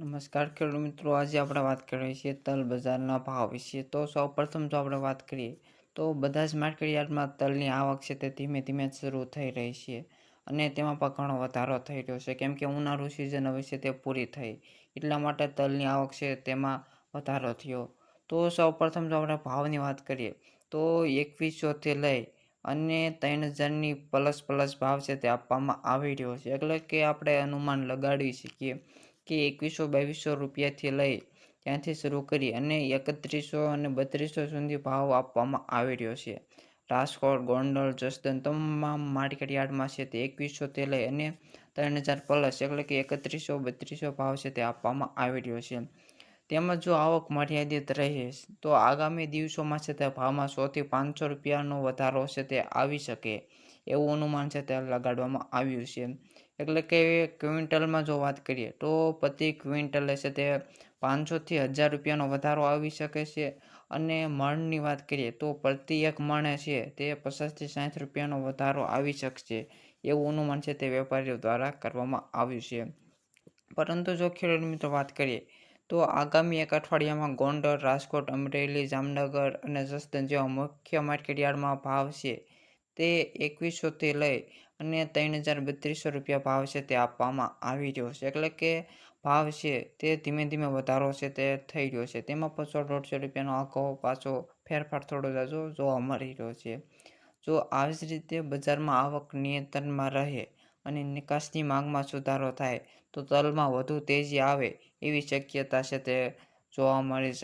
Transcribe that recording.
નમસ્કાર ખેડૂત મિત્રો, આજે આપણે વાત કરીએ છીએ તલ બજારના ભાવ વિશે. તો સૌપ્રથમ જો આપણે વાત કરીએ તો બધા જ માર્કેટ યાર્ડમાં તલની આવક છે તે ધીમે ધીમે શરૂ થઈ રહી છે અને તેમાં પણ ઘણો વધારો થઈ રહ્યો છે, કેમ કે ઉનાળુ સિઝન હવે છે તે પૂરી થઈ, એટલા માટે તલની આવક છે તેમાં વધારો થયો. તો સૌપ્રથમ જો આપણે ભાવની વાત કરીએ તો 2100થી લઈ અને 3000ની પ્લસ ભાવ છે તે આપવામાં આવી રહ્યો છે. એટલે કે આપણે અનુમાન લગાડી શકીએ કે 2100-2200 રૂપિયાથી લઈ ત્યાંથી શરૂ કરી અને 3100 અને 3200 સુધી ભાવ આપવામાં આવી રહ્યો છે. રાજકોટ, ગોંડલ, જસદણ તમામ માર્કેટ યાર્ડમાં છે તે 2100થી લઈ અને 3000 પ્લસ એટલે કે 3100-3200 ભાવ છે તે આપવામાં આવી રહ્યો છે. તેમજ જો આવક મર્યાદિત રહે તો આગામી દિવસોમાં છે તે ભાવમાં 100 થી 500 રૂપિયાનો વધારો છે તે આવી શકે એવું અનુમાન છે તે લગાડવામાં આવ્યું છે. એટલે કે ક્વિન્ટલમાં જો વાત કરીએ તો પ્રતિ ક્વિન્ટલે છે તે 500થી 1000 રૂપિયાનો વધારો આવી શકે છે અને મણની વાત કરીએ તો પ્રતિ એક મણે છે તે 50થી 60 રૂપિયાનો વધારો આવી શકશે એવું અનુમાન છે તે વેપારીઓ દ્વારા કરવામાં આવ્યું છે. પરંતુ જો ખેડૂત મિત્રો વાત કરીએ તો આગામી એક અઠવાડિયામાં ગોંડલ, રાજકોટ, અમરેલી, જામનગર અને જસદણ જેવા મુખ્ય માર્કેટ યાર્ડમાં ભાવ છે તે 2100થી લઈ અને 3032 રૂપિયા ભાવ છે તે આપવામાં આવી રહ્યો છે. એટલે કે ભાવ છે તે ધીમે ધીમે વધારો છે તે થઈ રહ્યો છે. તેમાં પણ 100-150 રૂપિયાનો આખો પાછો ફેરફાર થોડો જાજો જોવા મળી રહ્યો છે. જો આવી જ રીતે બજારમાં આવક નિયંત્રણમાં રહે અને નિકાસની માંગમાં સુધારો થાય તો તલમાં વધુ તેજી આવે એવી શક્યતા છે તે જોવા મળી શકે.